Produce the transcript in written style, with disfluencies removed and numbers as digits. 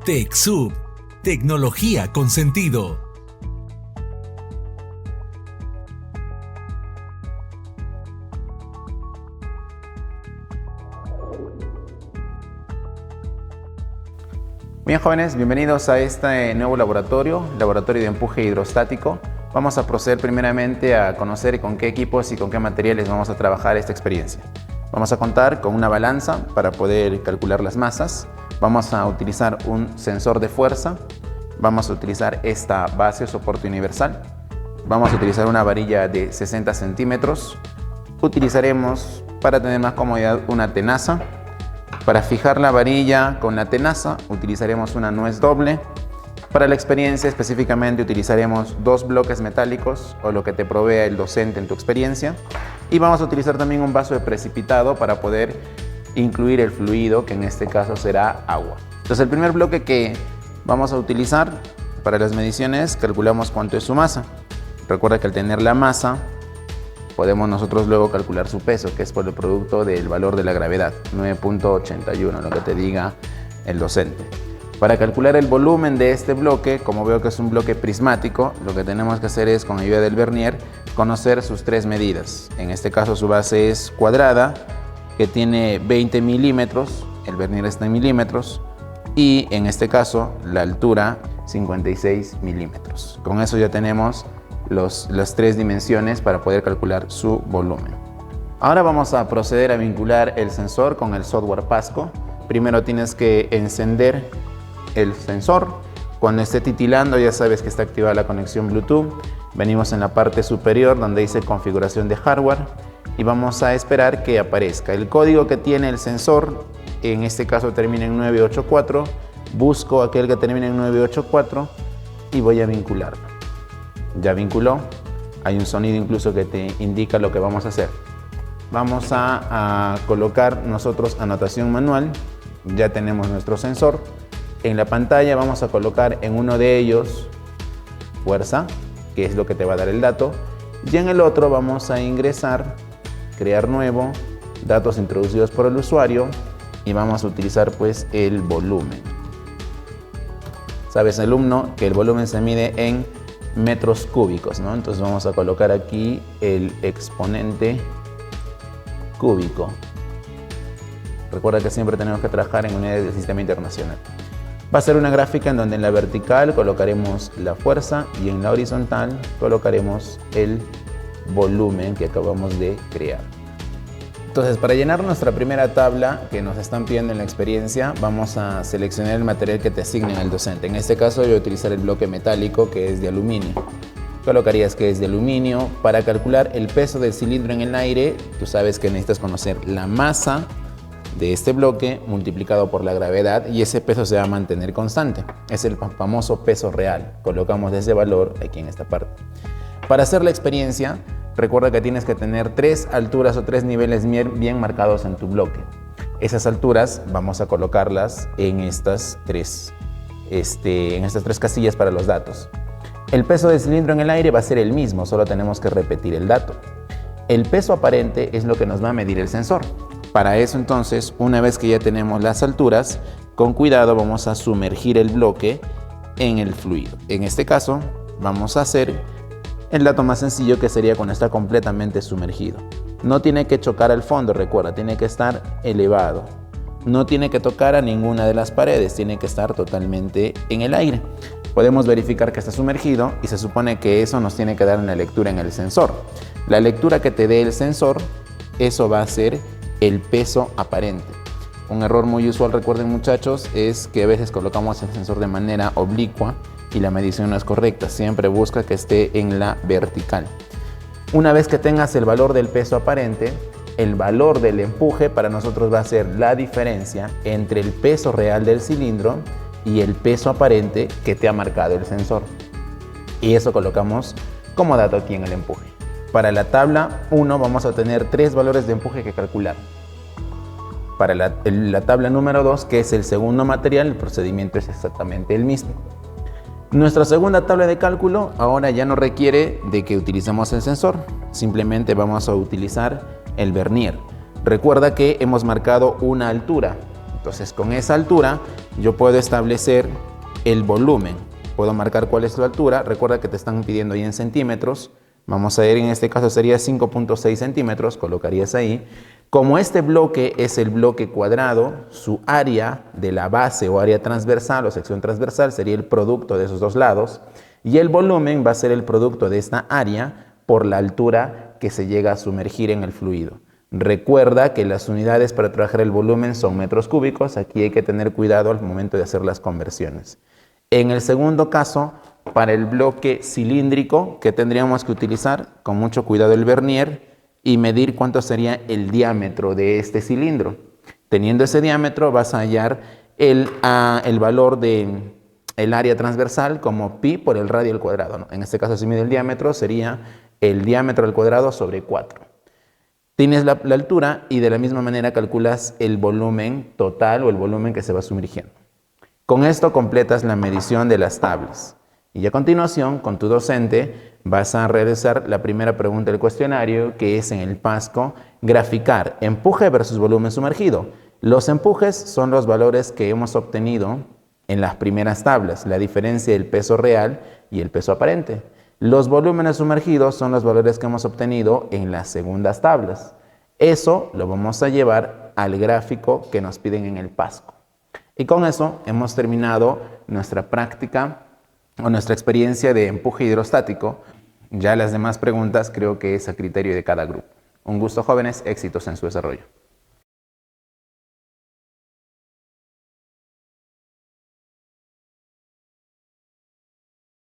TechSoup, tecnología con sentido. Bien, jóvenes, bienvenidos a este nuevo laboratorio de empuje hidrostático. Vamos a proceder primeramente a conocer con qué equipos y con qué materiales vamos a trabajar esta experiencia. Vamos a contar con una balanza para poder calcular las masas. Vamos a utilizar un sensor de fuerza. Vamos a utilizar esta base o soporte universal. Vamos a utilizar una varilla de 60 centímetros. Utilizaremos, para tener más comodidad, una tenaza. Para fijar la varilla con la tenaza utilizaremos una nuez doble. Para la experiencia específicamente utilizaremos 2 bloques metálicos o lo que te provea el docente en tu experiencia. Y vamos a utilizar también un vaso de precipitado para poder incluir el fluido, que en este caso será agua. Entonces el primer bloque que vamos a utilizar para las mediciones, calculamos cuánto es su masa. Recuerda que al tener la masa podemos nosotros luego calcular su peso, que es por el producto del valor de la gravedad, 9.81, lo que te diga el docente. Para calcular el volumen de este bloque, como veo que es un bloque prismático, lo que tenemos que hacer es, con ayuda del vernier, conocer sus 3 medidas. En este caso su base es cuadrada, que tiene 20 milímetros, el vernier está en milímetros, y en este caso la altura 56 milímetros. Con eso ya tenemos las 3 dimensiones para poder calcular su volumen. Ahora vamos a proceder a vincular el sensor con el software Pasco. Primero tienes que encender el sensor. Cuando esté titilando ya sabes que está activada la conexión Bluetooth. Venimos en la parte superior donde dice configuración de hardware y vamos a esperar que aparezca el código que tiene el sensor. En este caso termina en 984. Busco aquel que termina en 984 y voy a vincularlo. Ya vinculó, hay un sonido incluso que te indica lo que vamos a hacer. Vamos a colocar nosotros anotación manual, ya tenemos nuestro sensor. En la pantalla vamos a colocar en uno de ellos fuerza, que es lo que te va a dar el dato, y en el otro vamos a ingresar, crear nuevo, datos introducidos por el usuario y vamos a utilizar pues el volumen. Sabes, alumno, que el volumen se mide en metros cúbicos, ¿no? Entonces vamos a colocar aquí el exponente cúbico. Recuerda que siempre tenemos que trabajar en unidades del sistema internacional. Va a ser una gráfica en donde en la vertical colocaremos la fuerza y en la horizontal colocaremos el volumen que acabamos de crear. Entonces, para llenar nuestra primera tabla que nos están pidiendo en la experiencia, vamos a seleccionar el material que te asigne el docente. En este caso, yo voy a utilizar el bloque metálico, que es de aluminio. Colocarías que es de aluminio. Para calcular el peso del cilindro en el aire, tú sabes que necesitas conocer la masa de este bloque multiplicado por la gravedad y ese peso se va a mantener constante. Es el famoso peso real. Colocamos ese valor aquí en esta parte. Para hacer la experiencia, recuerda que tienes que tener 3 alturas o 3 niveles bien marcados en tu bloque. Esas alturas vamos a colocarlas en estas tres casillas para los datos. El peso del cilindro en el aire va a ser el mismo, solo tenemos que repetir el dato. El peso aparente es lo que nos va a medir el sensor. Para eso entonces, una vez que ya tenemos las alturas, con cuidado vamos a sumergir el bloque en el fluido. En este caso vamos a hacer el dato más sencillo, que sería cuando está completamente sumergido. No tiene que chocar al fondo, recuerda, tiene que estar elevado. No tiene que tocar a ninguna de las paredes, tiene que estar totalmente en el aire. Podemos verificar que está sumergido y se supone que eso nos tiene que dar una lectura en el sensor. La lectura que te dé el sensor, eso va a ser el peso aparente. Un error muy usual, recuerden muchachos, es que a veces colocamos el sensor de manera oblicua y la medición no es correcta. Siempre busca que esté en la vertical. Una vez que tengas el valor del peso aparente, el valor del empuje para nosotros va a ser la diferencia entre el peso real del cilindro y el peso aparente que te ha marcado el sensor. Y eso colocamos como dato aquí en el empuje. Para la tabla 1 vamos a tener 3 valores de empuje que calcular. Para la tabla número 2, que es el segundo material, el procedimiento es exactamente el mismo. Nuestra segunda tabla de cálculo ahora ya no requiere de que utilicemos el sensor, simplemente vamos a utilizar el vernier. Recuerda que hemos marcado una altura, Entonces, con esa altura yo puedo establecer el volumen. Puedo marcar cuál es su altura. Recuerda que te están pidiendo ahí en centímetros. Vamos a ver, en este caso sería 5.6 centímetros. Colocarías ahí. Como este bloque es el bloque cuadrado, su área de la base o área transversal o sección transversal sería el producto de esos dos lados. Y el volumen va a ser el producto de esta área por la altura que se llega a sumergir en el fluido. Recuerda que las unidades para trabajar el volumen son metros cúbicos. Aquí hay que tener cuidado al momento de hacer las conversiones. En el segundo caso, para el bloque cilíndrico, ¿qué tendríamos que utilizar? Con mucho cuidado el vernier y medir cuánto sería el diámetro de este cilindro. Teniendo ese diámetro vas a hallar el valor del área transversal como pi por el radio al cuadrado, ¿no? En este caso, si mide el diámetro, sería el diámetro al cuadrado sobre 4. Tienes la altura y de la misma manera calculas el volumen total o el volumen que se va sumergiendo. Con esto completas la medición de las tablas. Y a continuación, con tu docente, vas a realizar la primera pregunta del cuestionario, que es en el PASCO, graficar empuje versus volumen sumergido. Los empujes son los valores que hemos obtenido en las primeras tablas, la diferencia del peso real y el peso aparente. Los volúmenes sumergidos son los valores que hemos obtenido en las segundas tablas. Eso lo vamos a llevar al gráfico que nos piden en el PASCO. Y con eso hemos terminado nuestra práctica o nuestra experiencia de empuje hidrostático. Ya las demás preguntas creo que es a criterio de cada grupo. Un gusto, jóvenes, éxitos en su desarrollo.